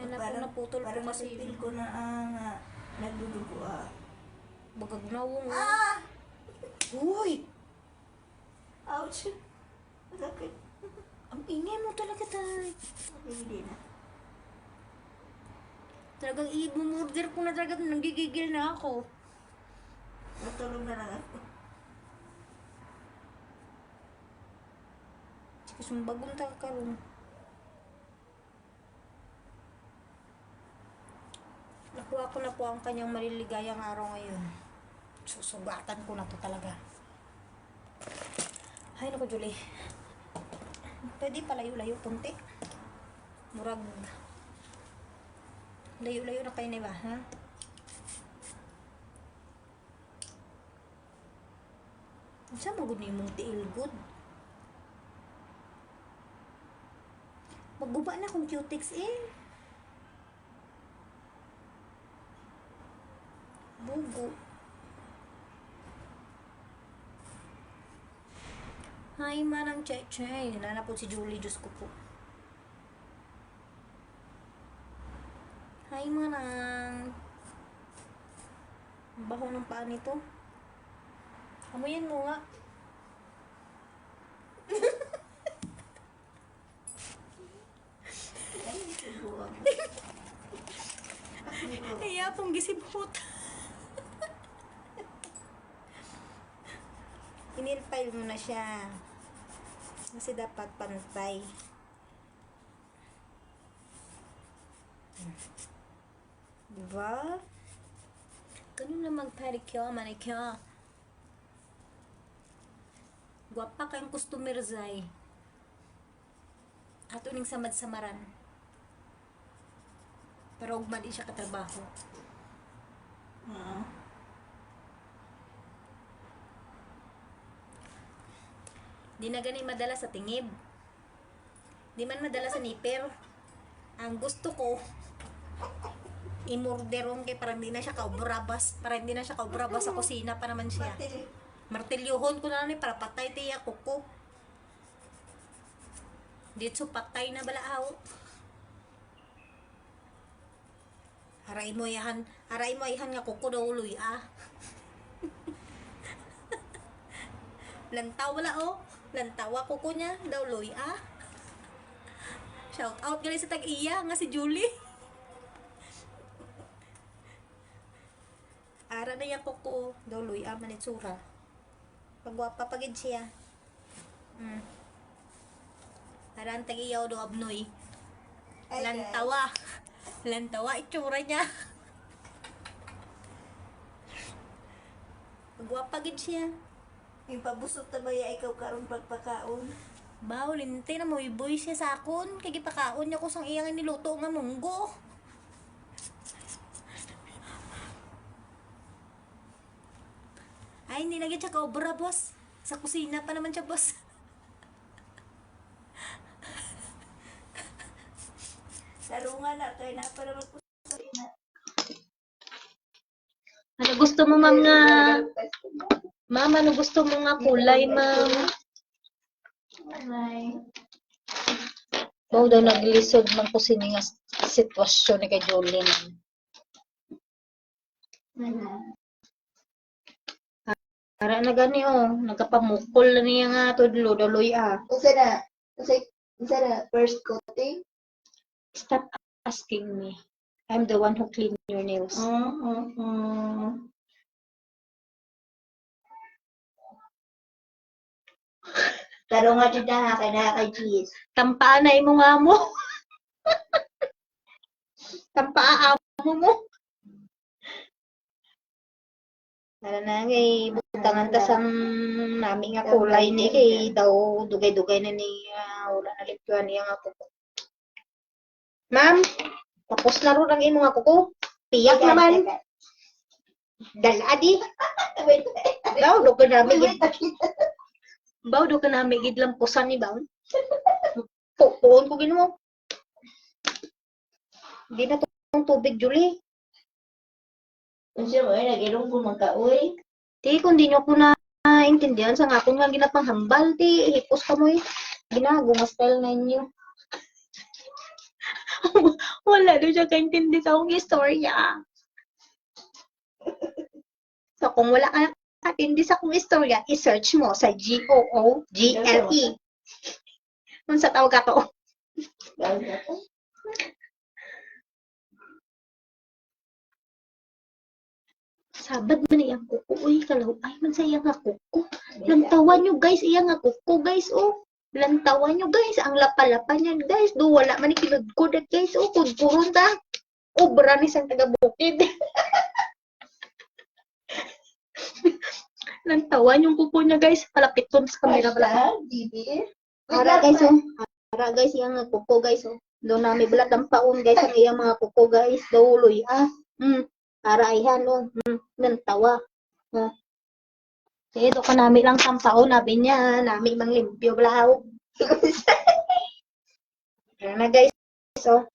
Anak ko naputol po Parang kasi. nasipil ko na nagdudugo Bagag nawong. Uy! Ouch! Masakit. Ang ingay mo talaga, tay. Hindi na. Talagang i-murder ko na talaga. Nanggigigil na ako. Natulog na lang ako. Sumbagong karon. Nakuha ko na po ang kanyang maliligayang araw ngayon. Susugatan ko na to talaga. Ay, naku, Julie. Pwede palayo-layo punti. Murag. Layo-layo na kayo na ba, ha? Saan magod na yung mong tiil good? Magguba na kung cutex Bugo. Hi, manang Chay-Chay. Nana po si Julie. Diyos ko po. Hi, manang. Ang baho ng paa nito. Amoyin mo nga. Kaya pong gisibot. Inilfile mo na siya. Kasi dapat pantay. Diba? Ganun na mag-pedicure, manicure. Guwapa kayong customer, Zay. Ato ning samad-samaran. Pero huwag mali siya katrabaho. Di na gani madala sa tingib. Di man madala sa nipper. Ang gusto ko, imorderon kay para hindi na siya kaubrabas. Para hindi na siya kaubrabas sa kusina pa naman siya. Martilyuhon ko na lang para patay tiya kuko. Dito patay na balaaw. Aray mo ihan nga kuko daw uloy Lantaw wala Lantawa kuko niya daw uloy Shout out gali sa tag-iya nga si Julie. Ara na yung kuko daw uloy manitsura. Pagwapa pagid siya. Aran tag-iyaw do abnoy. Lantawa. Lantawa itsura niya. Pagwapa gid siya. Yung pabusot na ba ikaw karon pagpakaon? Baw, linte na mo iboy siya sa akon. Kaya gipakaon niya ko sang iyang niluto nga munggo. Ay, hindi na siya kaobra, boss. Sa kusina pa naman siya, boss. Tarungan na, kaya na para magkusina. Ano gusto mo, ma'am, nga? Ma'am, ano gusto mo nga kulay, ma'am? Baw daw naglisod man ko sini nga sitwasyon ni kay Jolene. Para na gani nagkapamukol na niya nga tudlo daloy Usa na first coating? Stop asking me. I'm the one who clean your nails. Tarungan dyan na, kay cheese. Tampaan na imo nga mo. Tampaa amo mo. Para na kay butangan ta sang nami nga kulay ni kay daw dugay-dugay na ni wala na lituan niya nga kuko. Ma'am, tapos na ron ang imo nga kuko. Piyak naman. Dala di. Daw do ka nami gid. Baw do ka nami gid lampusan ni baw. Puon ko ginuo. Di na tong tubig, Julie. Kasi mo nag-ilong ko magka-uy. Di, kung di nyo ko na intindihan sa nga kung nga ginapanghambal, di, hipos ka mo Ginago, nga style na inyo. Wala daw siya kaintindi sa akong istorya. So, kung wala ka katindi sa akong istorya, i-search mo sa Google. Kung sa tawag ka to. Sabad man iyang kuko. Uy, kalaw. Ay, man sa iyang kuko. Lantawan nyo, guys. Iyang kuko, guys. Oh. Lantawan nyo, guys. Ang lapa-lapa niyan, guys. Do, wala man ikinudkod, guys. Oh, kudkuron ta. Obra ni sang taga-bukid. Lantawan yung kuko niya, guys. Palapit to sa camera. Para, guys, oh. Para, guys, iyang kuko, guys, oh. Doon namin balat ang paon, guys, ang iyang mga kuko, guys. Dauloy, ah. Para ayan, oh. Lantawa. Oh. Sige, doon ka namin lang sampaon. Nabi niya, namin mang limpyo, blaw. Ayan na, guys. So,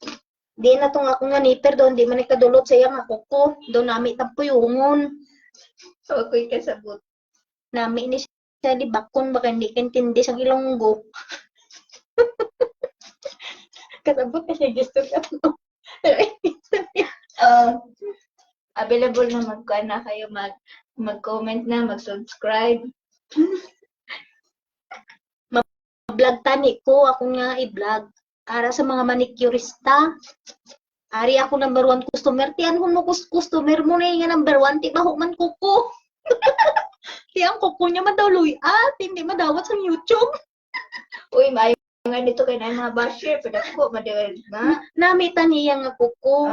di na itong akong naniper doon. Di man ikadulot sa iyang kuko. Doon namin tapuyungon. So, ako'y kasabot. Nami ni siya di bakon baka hindi kintindi sa Ilonggo. Kasabot ka siya gusto ka mo. Available na magkuha na kayo, mag-comment na, mag-subscribe. Vlog tani ko, ako nga i-vlog. Para sa mga manicurista. Ari ako number 1 customer. Tiyan ko mo customer mo na yung number 1. Di ba man kuko? Di ang kuko niya madawloy at hindi madawat sa YouTube. Uy, maayo nga dito kay na mga basher. Padako, madawal na. Namita niya nga kuko.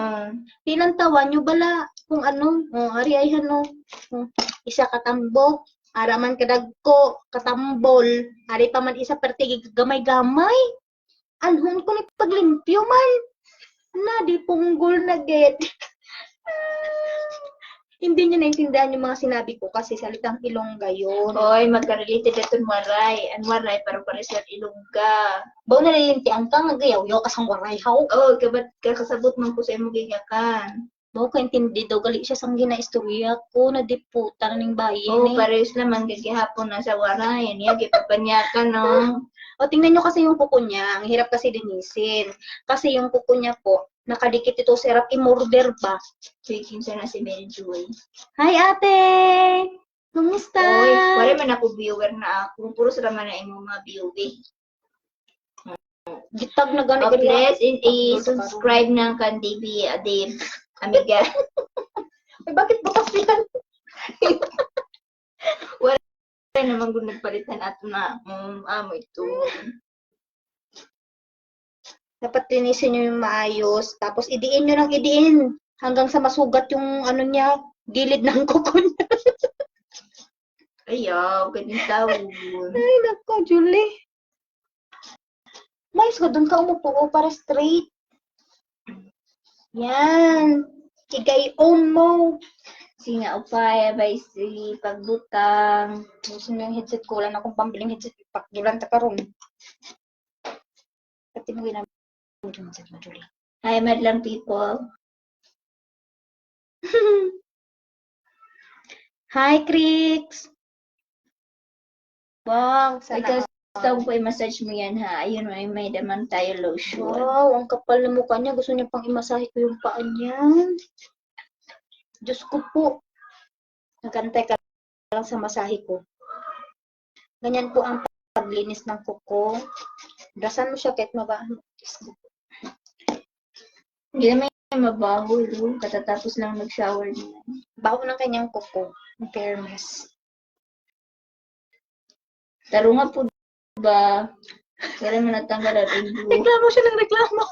Tinantawan nyo bala kung ano. Ari ay ano. Isa katambok. Araman kadagko. Katambol. Ari pa man isa pertigig gamay-gamay. Anhon ko ni paglimpyo man. Na di punggol na get. Hindi niya naintindihan yung mga sinabi ko kasi salitang Ilongga yun. Hoy, magka-related ito waray. Ang waray, parang pares lang Ilongga. Bawa nalilintian ka, nagayaw-yaw kasang waray haw. Oh, kabat kakasabot man ko sa imo gigakan. Bawa kaintindi daw, gali siya sang ginaistorya ko, nadiputa na ning bayan Oh, pares naman gagihapon na sa waray. Yan, gipapanyakan, no? O, tingnan nyo kasi yung kuko niya. Ang hirap kasi linisin. Kasi yung kuko niya po, nakadikit ito sa hirap i-murder ba? Speaking sa na si Mary Joy. Hi, ate! Kumusta? Oy, wala man ako viewer na ako. Puro sila man na imong mga viewer. Gitag na gani Please, i-subscribe ng kan DB Adib. Amiga. Ay, bakit bukas yan? Wala naman kung nagpalitan ato na amo ito. Dapat linisin nyo yung maayos. Tapos, idiin nyo ng idiin. Hanggang sa masugat yung ano niya, gilid ng kuko niya. Ayaw, ganyan taon. Ay, nako, Julie. Mais ka, doon ka umupo para straight. Yan. Igayon mo. Singa upaya, bay si pagbutang. Gusto mo yung headset ko. Wala na akong pambiling headset. Pakdulan ta karon. Pati mo ginamit yung headset mo, Julie. Hi, madlang people. Hi, Crix. Wow, sana. Gusto ko i-massage mo yan, ha? Ayun, may daman tayo lotion. Wow, ang kapal na mukha niya. Gusto niya pang imasahe ko yung paa niya. Diyos ko po. Nagantay ka lang sa masahe ko. Ganyan po ang paglinis ng kuko. Brasan mo siya kahit mabaho. Hindi naman yung mabaho, katatapos lang mag-shower niya. Baho ng kanyang kuko. In fairness. Taro nga po ba? Kaya mo natanggal ang ibo. Reklamo siya ng reklamo.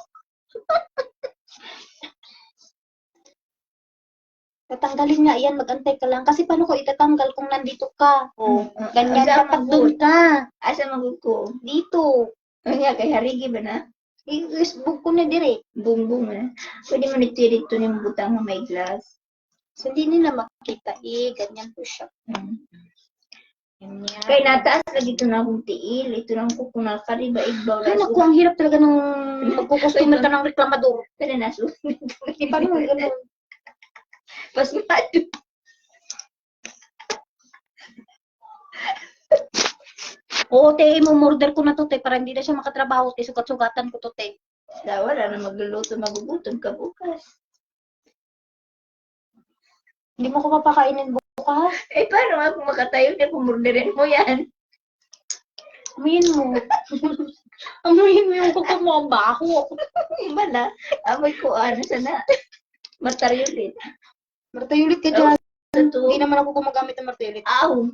Tatanggalin nga yan, magantay ka lang. Kasi paano ko itatanggal kung nandito ka? O, ganyan kapag doon ka. Asa magod ko? Dito. Kaya kay harigi ba na? I-isbog ko na dire. Bumbong na. Pwede mo nagtirit to ng butang na may glass. So, hindi nila makita ganyan po siya. Ganyan. Kaya nataas lagi ito na akong tiil. Ito lang ko kung nakariba igbaw. Ay, naku, ang hirap talaga ng magkukustomer ka ng reklamador. Pero nasunod. Di ba naman ganun? Pas mado. Oo, te, mo-murder ko na to, te, para hindi na siya makatrabaho, te, sugat-sugatan ko to, te. Wala na magluluto, magugutom ka bukas. Hindi mo ko papakainin bukas. Eh, paano ako makatayo na kumurderin mo yan? Amuyin mo. Amuyin mo yung kuko mo ang baho. Iba na. Amoy ko ano sana. Martaryulit. Martayulit ka dyan. Totoo. Hindi naman ako gumagamit ng martayulit. Aw!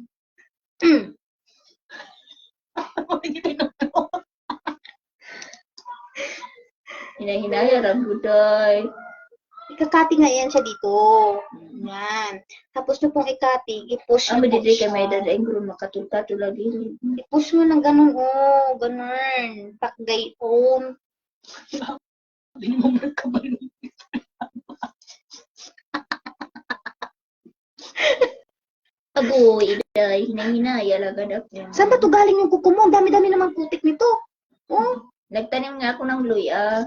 Hinahinaya, rambuday. Ikakati nga yan siya dito. Yan. Tapos nyo pong ikati, i-push Amo nyo po dito ka siya. may dadaing kung makatulka lagi. I-push mo ng ganun, oh. Ganun. Pakgayon. Hindi mo magkabalo. Agoy, iday, hinahinaya lagad ako. Saan ba to galing yung kuko mo? Ang dami-dami naman putik nito. Oh, Nagtanim nga ako ng luya.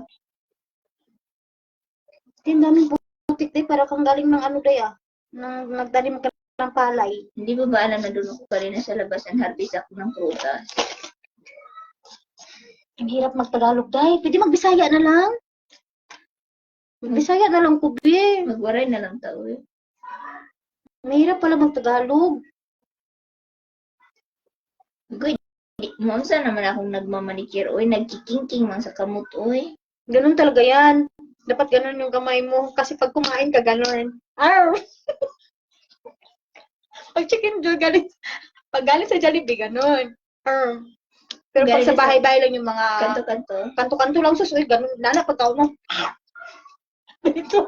ang daming putik day. Para kang galing ng ano day ah. Nagtanim ka ng palay. Hindi mo ba alam na doon ako kanina sa labas and harvest ako ng prutas? Ang hirap magtagalog day. Pwede magbisaya na lang. Magbisaya na lang kubi. Magwaray na lang tao eh. Mahirap pala magtagalog. Agoy, monsa naman akong nagmamanikir. Oy, nagkikingking man sa kamot, oy. Ganun talaga yan. Dapat ganun yung kamay mo. Kasi pag kumain ka, ganun. Arr! Pag chicken joy, galing. Pag galing sa Jollibee, ganun. Arr! Pero pag Galing sa sa- bahay-bahay lang yung mga Kanto-kanto. kanto-kanto lang sa suy, ganun. Nana, pagkaw mo. Dito.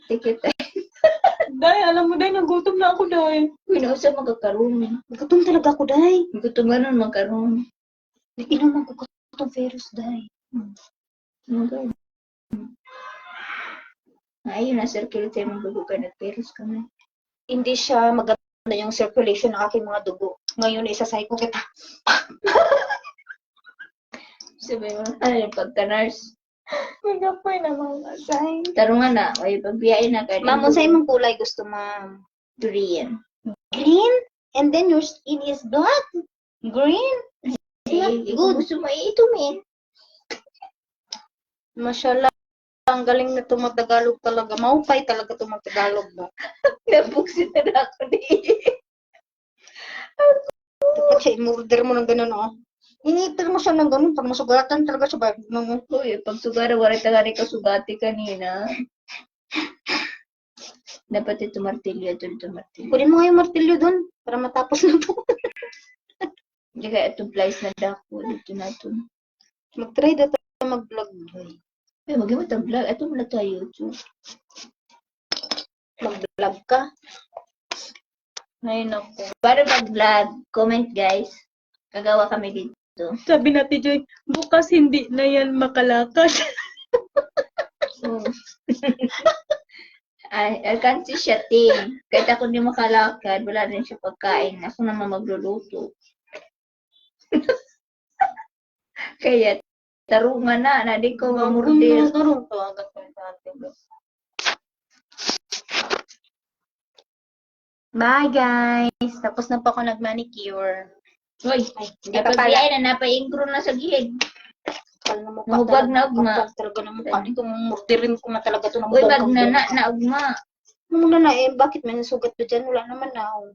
Tikit. Day, alam mo, Day, nagutom na ako, Day. Uy, nausa magkakaroon. Nagutom talaga ako, Day. Gutom nga nun magkaroon. Inuman ko itong virus, Day. Okay. Ayun na, circulate tayo mong dugo ka, nag-virus ka na. Hindi siya maganda yung circulation ng aking mga dugo. Ngayon, isasay ko kita. Sabi mo, ano yung pagka-nurse? Magapoy na mga asay. Tarungan na, ay pagbiyain na ka. Ma'am, sa imong kulay gusto, ma'am? Durian. Green? And then your skin is black? Green? Eh, Good. gusto mo itumin. Mashallah. Ang galing na tumatagalog talaga. Maupay talaga tumatagalog ba? Nabuksit na ako ni. Dapat siya i-murder mo ng ganun, oh. Iniipil mo siya ng ganun. Pag masugatan talaga siya ba? Uy, pag sugara, wala tagari ka sugati kanina. Dapat ito martilyo, ito martilyo. Kunin mo nga yung martilyo dun para matapos na po. Hindi kaya itong plies na dako. Dito na ito. Mag-try na tayo mag-vlog. Ay, mag-imot ang vlog. Ito muna tayo. Mag-vlog ka. Ngayon ako. Para mag-vlog, comment guys. Kagawa kami dito. Sabi natin, Joy, bukas hindi na yan makalakad. Oh. I can't see siya, Ting. Kahit ako hindi makalakad, wala rin siya pagkain. Ako naman magluluto. Kaya, tarungan na di ko mamurdir. Tarong to agad ko sa atin. Bye guys! Tapos na po ako nag-manicure. Uy, Ay, hindi pa pala. napabiyay na, napaingkro na sa gilid. Kapal na mukha Mahubag talaga. na ugma. Kapal talaga na mukha. Dito murdirin ko na talaga ito ng Uy, bonggang magnana bongga. na ugma. Muna na eh, bakit may nasugat ko dyan? Wala naman na. Oh.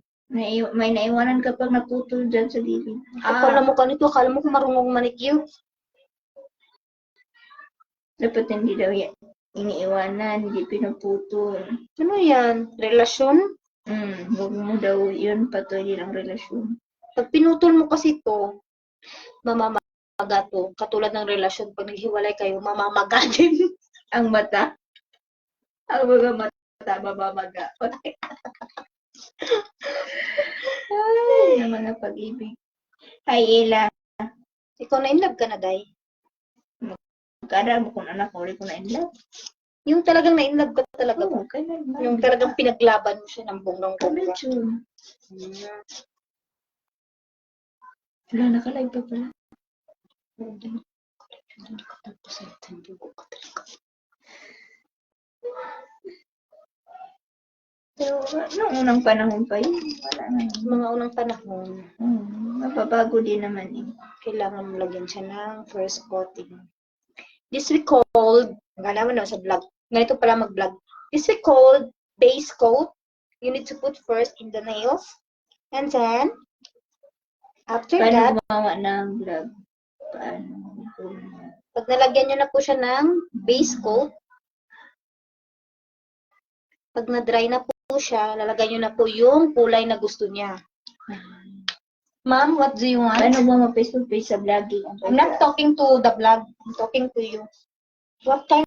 May naiwanan ka pag naputol dyan sa gilid. Kapal na mukha nito. Akala mo kung marunong manicure. Dapat hindi daw yan. Iniiwanan, hindi pinaputol. Ano yan? Relasyon? Huwag mo daw yun patuloy ang relasyon. Pag pinutol mo kasi ito, mamamaga to. Katulad ng relasyon, pag naghiwalay kayo, mamamaga din. Ang mata. Ang mga mata, mabamaga. Ay, naman ang pag-ibig. Hi, Ella. Ikaw na in love ka na, Day. Kada mo kung anak ko, ulit ko na in love. Yung talagang na in love ka talaga ba? Oo, kailan ba? Yung talagang pinaglaban mo siya ng bonggang bongga. Medyo. Wala, nakalive pa pala. Hindi ka tapos sa tempo ko talaga. Pero noong unang panahon pa yun, wala na. Mga unang panahon, Mapabago din naman eh. kailangan mo lagyan siya ng first coating. This we called, gana mo na sa vlog. Ganito pala mag-vlog. This we called base coat. You need to put first in the nails. And then, after that, Paano gumawa ng vlog? Paano? pag nalagyan nyo na po siya ng base coat, pag na-dry na po siya, lalagyan nyo na po yung kulay na gusto niya. Ma'am, what do you want? Paano mo ma-face-to-face sa vlogging? I'm not talking to the vlog. I'm talking to you. What kind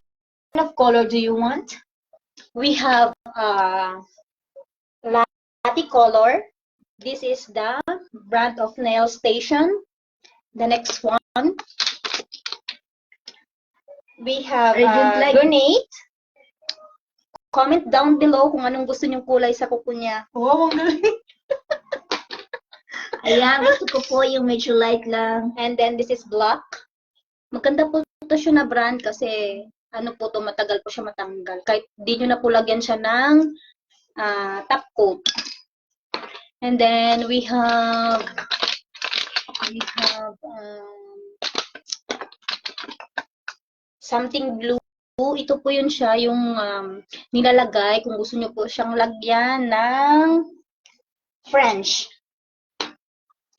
of color do you want? We have latte color. This is the brand of Nail Station. The next one, we have I don't like brunette. Comment down below kung anong gusto nyong kulay sa kuko niya. Wow, ang galing. Ayan, gusto ko po yung medyo light lang. And then this is black. Maganda po ito siya na brand kasi ano po to, matagal po siya matanggal. Kahit di nyo na po lagyan siya ng top coat. And then we have something blue. Ito po yun siya, yung nilalagay kung gusto nyo po siyang lagyan ng French.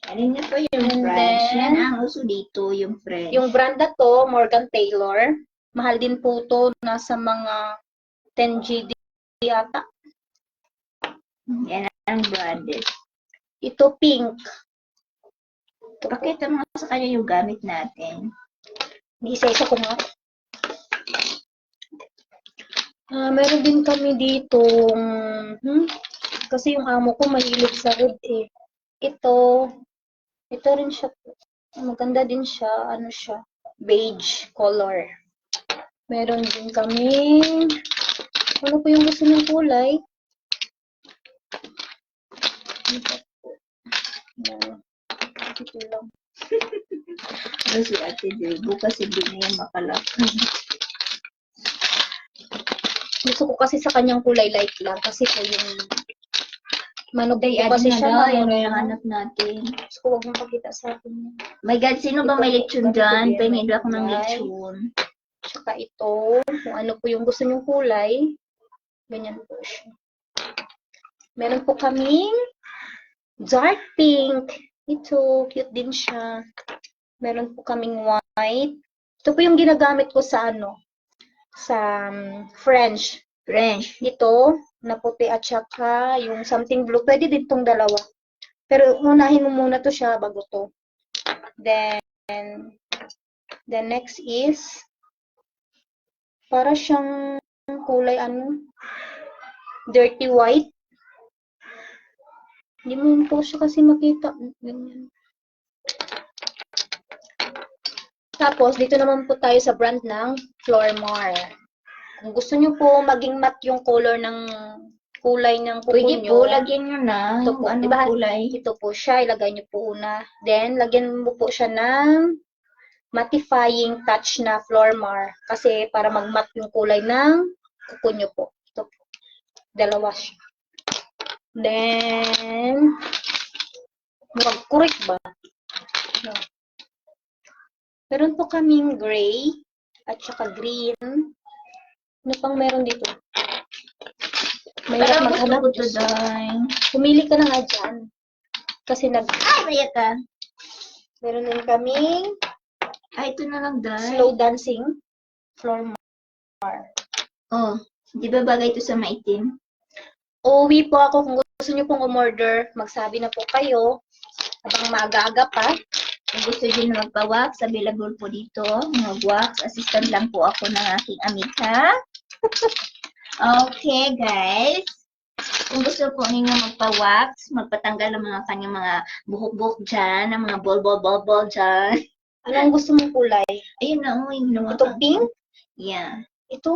Ano niya po yung And French? then, Yan ang uso dito, yung French. Yung brand na to, Morgan Taylor. Mahal din po to, nasa mga 10 GD yata. Yan ang branded. Ito pink. Pakita mo sa kanya yung gamit natin. Isa-isa ko nga. Meron din kami dito, kasi yung amo ko mahilig sa red eh. Ito rin siya. Maganda din siya, ano siya, beige color. Meron din kami, ano po yung gusto ng kulay? Ito lang. Ano si Ate Joy? Bukas hindi na yan makalakad. Gusto ko kasi sa kanyang kulay light lang kasi po yung manog po kasi siya yung moreno. anak natin. Gusto ko huwag mong pakita sa akin. My God, sino ba may lechon dyan? Pahingin ako ng Kulay. lechon. Tsaka ito, kung ano po yung gusto nyong kulay, ganyan po siya. Meron po kaming dark pink. Ito, cute din siya. Meron po kaming white. Ito po yung ginagamit ko sa sa French. Ito, na puti at saka yung something blue. Pwede din itong dalawa. Pero unahin mo muna to siya bago to. Then, the next is, para siyang kulay dirty white. Hindi mo po siya kasi makita. Ganyan. Tapos, dito naman po tayo sa brand ng Flormar. Kung gusto nyo po maging matte yung color ng kulay ng kuko Pwede nyo. po, lagyan nyo na. Ito po, Anong diba? kulay? Ito po siya, ilagay nyo po una. Then, lagyan mo po siya ng mattifying touch na Flormar. Kasi para mag-matte yung kulay ng kuko nyo po. Ito po. Dalawa siya. Then, magkurik ba? No. Meron po kaming gray at saka green. Ano pang meron dito? Mahirap Parang gusto maghanap. ko to dahil. Pumili ka na nga dyan. Kasi Maya ka. meron din kaming Ito na lang dahil. slow dancing floor mat. Oh, di ba bagay ito sa maitim? Uuwi po ako kung gusto nyo pong umorder. Magsabi na po kayo. Habang maaga-aga pa. Kung gusto din na magpa-wax, available po dito. Mag-wax. Assistant lang po ako ng aking amika. Okay, guys. Kung gusto po ninyo magpa-wax, magpatanggal ng mga kanyang mga buhok-buhok dyan, ng mga bol-bol-bol-bol dyan. Anong gusto mong kulay? Ayun na, yung ginawa Ito ko. pink? Yeah. Ito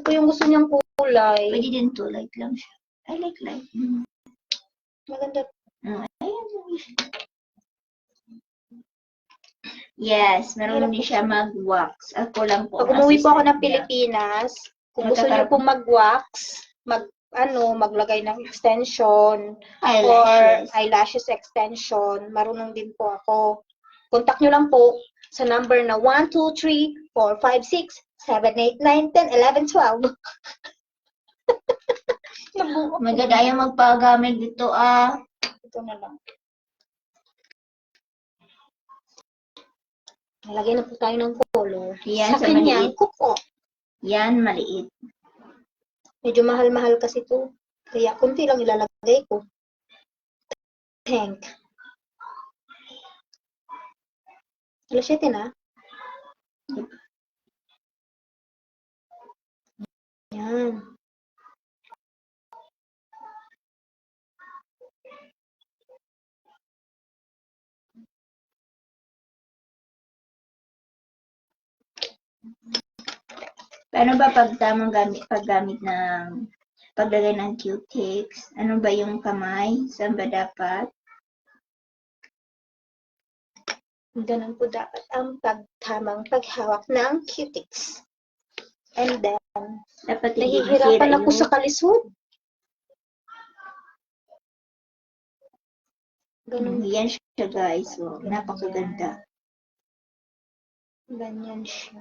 po yung gusto niyang kulay. Pwede din to, light lang siya. I like light. Maganda. Ayan. Yes, meron din siya mag-wax. Ako lang po. Pag umuwi po ako ng assistant niya. Pilipinas, kung gusto niyo po mag-wax, maglagay ng extension or Eyelashes. eyelashes extension. Marunong din po ako. Contact nyo lang po sa number na 1, 2, 3, 4, 5, 6, 7, 8, 9, 10, 11, 12. Nabuo. Magagaya magpagamit dito ah. Ito na lang. Nalagay na po tayo ng color. Yan, sa sa kanyang maliit. kuko. Yan, maliit. Medyo mahal-mahal kasi ito. Kaya kunti lang ilalagay ko. Pink. Alas 7 na. Yan. Paano ba pag tamang paggamit ng paglagay ng cutics? Ano ba yung kamay? Saan ba dapat? Ganun po dapat ang tamang paghawak ng cutics. And then, Dapat hindi nahihirapan masira ako sa kalisod. Ganun. Yan siya guys. So, napakaganda. Ganyan siya.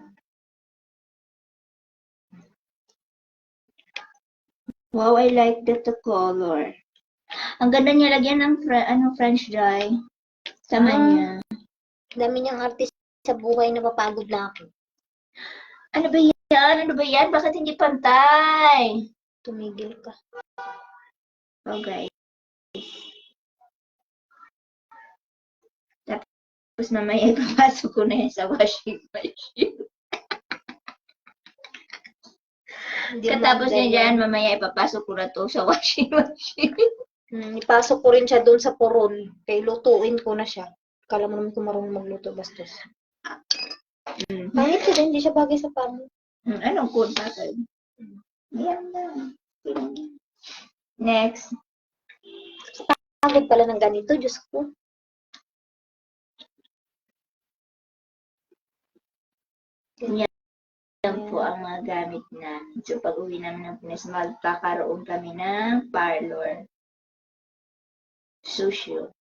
Wow, I like the color. Ang ganda niya lagyan ng French dye. Sama niya. Dami niyang artist sa buhay na mapagod na ako. Ano ba yan? Ano ba yan? Bakit hindi pantay? Tumigil ka. Okay. Tapos mamaya ipapasok ko na yan sa washing machine. Katapos niya dyan, mamaya ipapasok ko na to sa washing machine. Ipasok ko rin siya doon sa puron. Kaya lutuin ko na siya. Kala mo naman kung marunong magluto, bastos. Pangit siya, hindi siya bagay sa pamo. Anong code natin? Ayan na. Next. Pagod pala ng ganito, Diyos ko. Yan po ang mga gamit na. So, pag uwi namin ng Pinas, magkakaroon kami ng parlor. Susyo.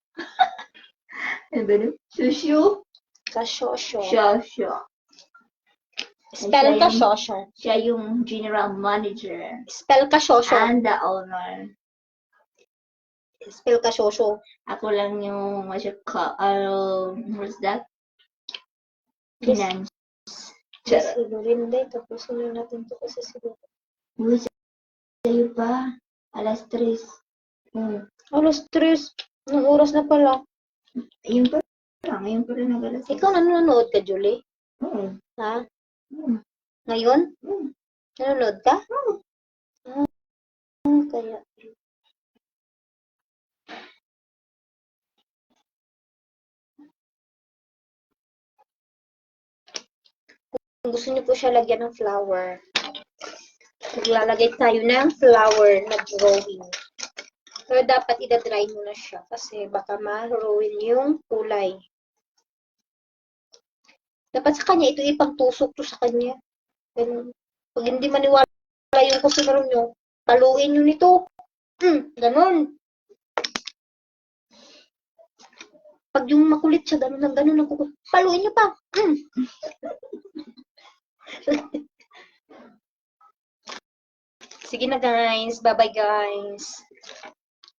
Ano ba nun? Susyo? Kasyosyo. Susyo. Spell kasyosyo. Siya yung general manager. Spell kasyosyo. And the owner. Spell kasyosyo. Ako lang yung, what's that? Yes. Finance. Yes, Lorinda. Tapusin na natin ito kasi siguro. Uy, sa'yo pa. Alas 3. Alas 3. Anong oras na pala? Ayun pa lang. Ngayon pa rin nag-alas 3. Ikaw nanonood ka, Julie? Oo. Ha? Ngayon? Nanonood ka? Kaya. Kung gusto niyo po siya lagyan ng flower, maglalagay tayo ng flower na drawing. Pero dapat idadry mo na siya kasi baka ma-ruin yung kulay. Dapat sa kanya, ito ipagtusok to sa kanya. Ganun. Pag hindi maniwala yung customer nyo, paluin nyo nito. Ganun. Pag yung makulit siya, ganun, paluin nyo pa. Sige na guys. Bye-bye guys.